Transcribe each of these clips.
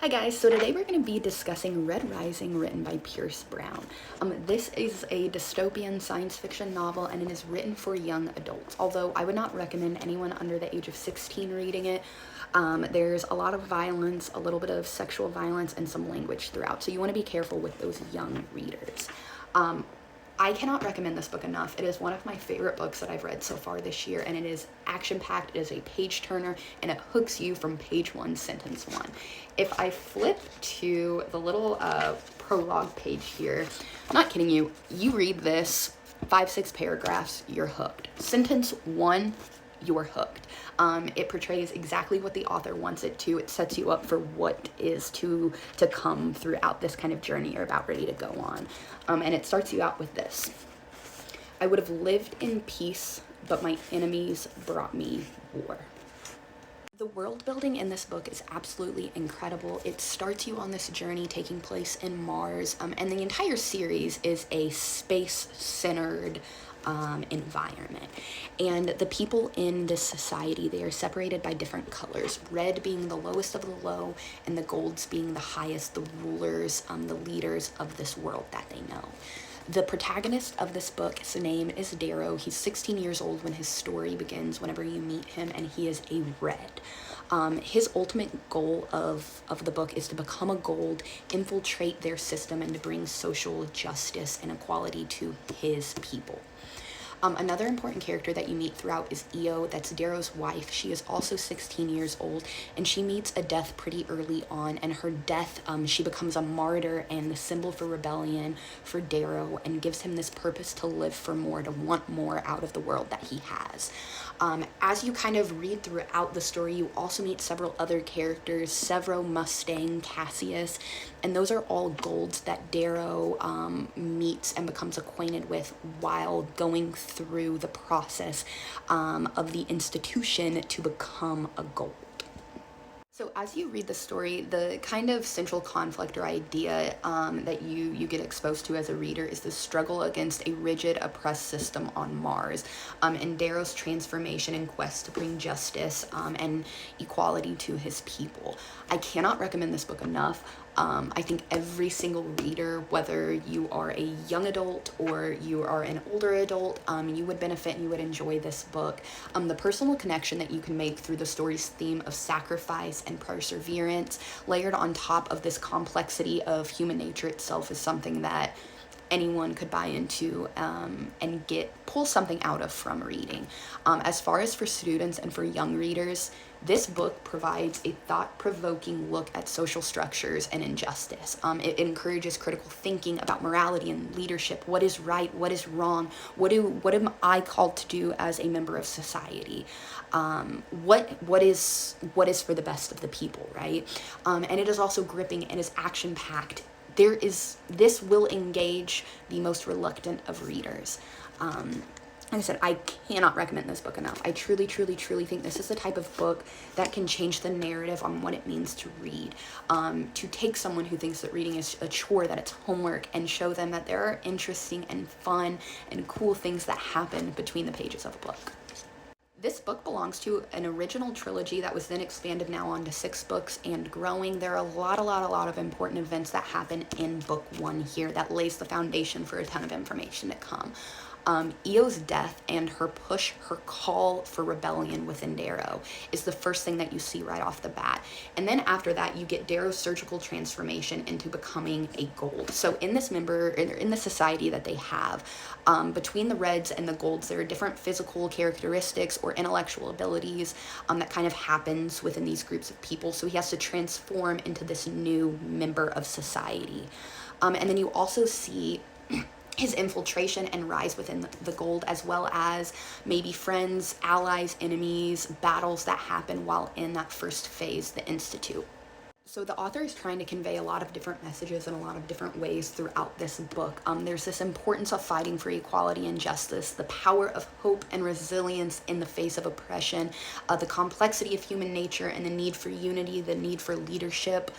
Hi guys, so today we're going to be discussing Red Rising, written by Pierce Brown. This is a dystopian science fiction novel and it is written for young adults, although I would not recommend anyone under the age of 16 reading it. There's a lot of violence, a little bit of sexual violence, and some language throughout, so you want to be careful with those young readers. I cannot recommend this book enough. It is one of my favorite books that I've read so far this year, and it is action-packed, it is a page-turner, and it hooks you from page one, sentence one. If I flip to the little prologue page here, I'm not kidding you, you read this, 5-6 paragraphs, you're hooked. Sentence one, you're hooked. It portrays exactly what the author wants it to. It sets you up for what is to come throughout this kind of journey you're about ready to go on. And it starts you out with this. I would have lived in peace, but my enemies brought me war. The world building in this book is absolutely incredible. It starts you on this journey taking place in Mars, and the entire series is a space-centered environment. And the people in this society, they are separated by different colors, red being the lowest of the low and the golds being the highest, the rulers, the leaders of this world that they know. The protagonist of this book, his name is Darrow. He's 16 years old when his story begins, whenever you meet him, and he is a red. His ultimate goal of the book is to become a gold, infiltrate their system, and to bring social justice and equality to his people. Another important character that you meet throughout is Io. That's Darrow's wife. She is also 16 years old, and she meets a death pretty early on, and her death, she becomes a martyr and the symbol for rebellion for Darrow, and gives him this purpose to live for more, to want more out of the world that he has. As you kind of read throughout the story, you also meet several other characters, Severo, Mustang, Cassius, and those are all golds that Darrow meets and becomes acquainted with while going through the process of the institution to become a gold. So as you read the story, the kind of central conflict or idea that you get exposed to as a reader is the struggle against a rigid, oppressed system on Mars, and Darrow's transformation and quest to bring justice and equality to his people. I cannot recommend this book enough. I think every single reader, whether you are a young adult or you are an older adult, you would benefit and you would enjoy this book. The personal connection that you can make through the story's theme of sacrifice and perseverance, layered on top of this complexity of human nature itself, is something that anyone could buy into and pull something out of from reading. As far as for students and for young readers, this book provides a thought-provoking look at social structures and injustice. It encourages critical thinking about morality and leadership. What is right? What is wrong? What am I called to do as a member of society? What is for the best of the people, right? And it is also gripping and is action-packed. This will engage the most reluctant of readers. Like I said, I cannot recommend this book enough. I truly, truly, truly think this is the type of book that can change the narrative on what it means to read. To take someone who thinks that reading is a chore, that it's homework, and show them that there are interesting and fun and cool things that happen between the pages of a book. This book belongs to an original trilogy that was then expanded now onto 6 books and growing. There are a lot of important events that happen in book 1 here that lays the foundation for a ton of information to come. Io's death and her push, her call for rebellion within Darrow is the first thing that you see right off the bat. And then after that, you get Darrow's surgical transformation into becoming a gold. So in the society that they have, between the reds and the golds, there are different physical characteristics or intellectual abilities that kind of happens within these groups of people. So he has to transform into this new member of society. And then you also see his infiltration and rise within the gold, as well as maybe friends, allies, enemies, battles that happen while in that first phase, the Institute. So the author is trying to convey a lot of different messages in a lot of different ways throughout this book. There's this importance of fighting for equality and justice, the power of hope and resilience in the face of oppression, the complexity of human nature and the need for unity, the need for leadership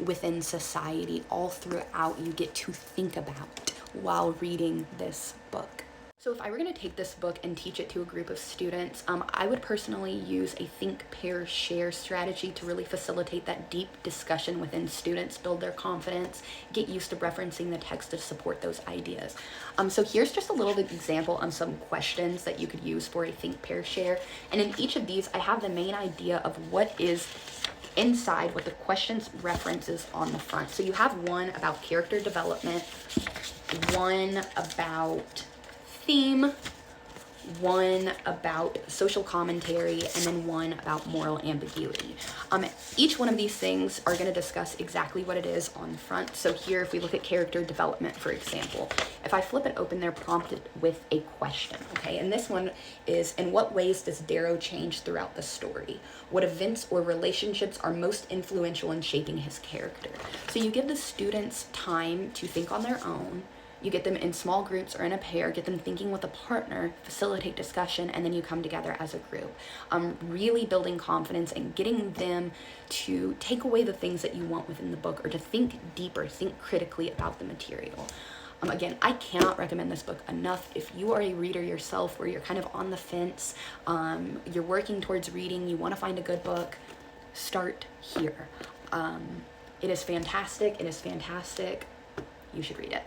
within society. All throughout you get to think about while reading this book. So if I were going to take this book and teach it to a group of students, I would personally use a think, pair, share strategy to really facilitate that deep discussion within students, build their confidence, get used to referencing the text to support those ideas. So here's just a little example on some questions that you could use for a think, pair, share. And in each of these, I have the main idea of what is inside what the questions references on the front. So you have one about character development, one about theme, one about social commentary, and then one about moral ambiguity. Each one of these things are going to discuss exactly what it is on the front. So here, if we look at character development, for example, if I flip it open, they're prompted with a question, okay? And this one is, in what ways does Darrow change throughout the story? What events or relationships are most influential in shaping his character? So you give the students time to think on their own. You get them in small groups or in a pair, get them thinking with a partner, facilitate discussion, and then you come together as a group. Really building confidence and getting them to take away the things that you want within the book, or to think deeper, think critically about the material. Again, I cannot recommend this book enough. If you are a reader yourself, where you're kind of on the fence, you're working towards reading, you want to find a good book, start here. It is fantastic. It is fantastic. You should read it.